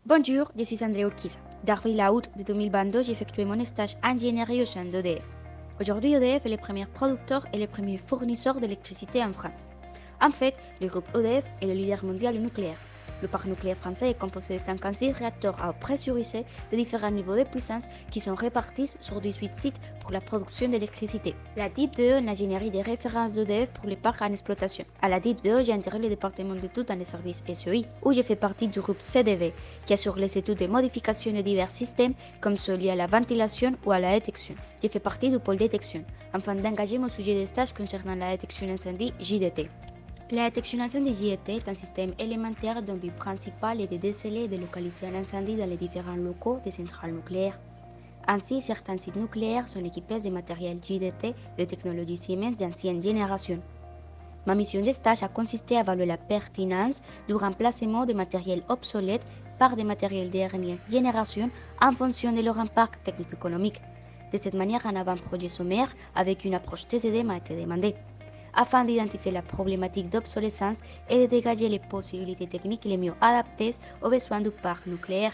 Bonjour, je suis André Urquiza. D'avril à août de 2022, j'ai effectué mon stage ingénierie au sein d'EDF. Aujourd'hui, EDF est le premier producteur et le premier fournisseur d'électricité en France. En fait, le groupe EDF est le leader mondial du nucléaire. Le parc nucléaire français est composé de 56 réacteurs à eau pressurisée de différents niveaux de puissance qui sont répartis sur 18 sites pour la production d'électricité. La DIP 2 est l'ingénierie de référence d'EDF pour les parcs en exploitation. À la DIP 2, j'ai intégré le département d'études dans les services SEI, où j'ai fait partie du groupe CDV, qui assure les études de modification de divers systèmes, comme ceux liés à la ventilation ou à la détection. J'ai fait partie du pôle détection, afin d'engager mon sujet de stage concernant la détection incendie JDT. La détection incendie JDT est un système élémentaire dont le but principal est de déceler et de localiser un incendie dans les différents locaux des centrales nucléaires. Ainsi, certains sites nucléaires sont équipés de matériel JDT de technologie Siemens d'ancienne génération. Ma mission de stage a consisté à évaluer la pertinence du remplacement de matériel obsolète par des matériels de dernière génération en fonction de leur impact technique-économique. De cette manière, un avant-projet sommaire avec une approche TCD m'a été demandé, afin d'identifier la problématique d'obsolescence et de dégager les possibilités techniques les mieux adaptées aux besoins du parc nucléaire.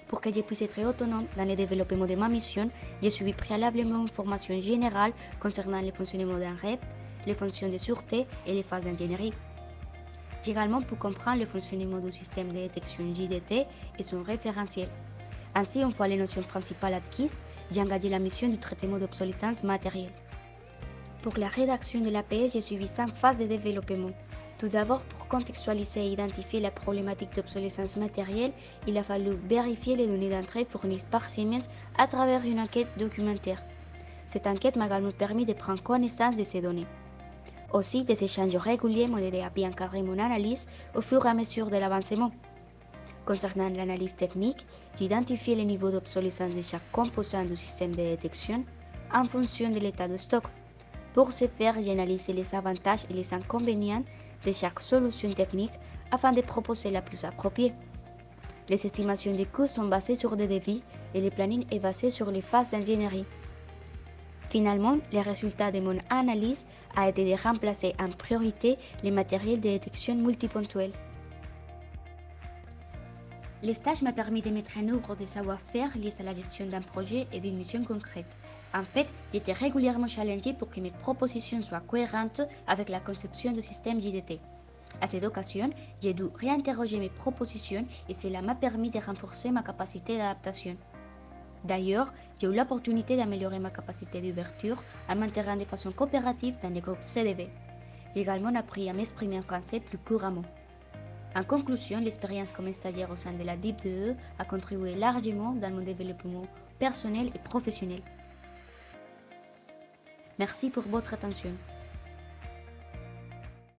Pour que je puisse être autonome dans le développement de ma mission, j'ai suivi préalablement une formation générale concernant le fonctionnement d'un REP, les fonctions de sûreté et les phases d'ingénierie. J'ai également pu comprendre le fonctionnement du système de détection JDT et son référentiel. Ainsi, une fois les notions principales acquises, j'ai engagé la mission du traitement d'obsolescence matérielle. Pour la rédaction de l'APS, j'ai suivi 5 phases de développement. Tout d'abord, pour contextualiser et identifier la problématique d'obsolescence matérielle, il a fallu vérifier les données d'entrée fournies par Siemens à travers une enquête documentaire. Cette enquête m'a également permis de prendre connaissance de ces données. Aussi, des échanges réguliers m'ont aidé à bien cadrer mon analyse au fur et à mesure de l'avancement. Concernant l'analyse technique, j'ai identifié le niveau d'obsolescence de chaque composant du système de détection en fonction de l'état de stock. Pour ce faire, j'ai analysé les avantages et les inconvénients de chaque solution technique afin de proposer la plus appropriée. Les estimations des coûts sont basées sur des devis et le planning est basé sur les phases d'ingénierie. Finalement, le résultat de mon analyse a été de remplacer en priorité les matériels de détection multiponctuels. Le stage m'a permis de mettre en œuvre des savoir-faire liés à la gestion d'un projet et d'une mission concrète. En fait, j'étais régulièrement challengée pour que mes propositions soient cohérentes avec la conception du système JDT. À cette occasion, j'ai dû réinterroger mes propositions et cela m'a permis de renforcer ma capacité d'adaptation. D'ailleurs, j'ai eu l'opportunité d'améliorer ma capacité d'ouverture en m'intégrant de façon coopérative dans le groupe CDV. J'ai également appris à m'exprimer en français plus couramment. En conclusion, l'expérience comme stagiaire au sein de la DIP 2 a contribué largement dans mon développement personnel et professionnel. Merci pour votre attention.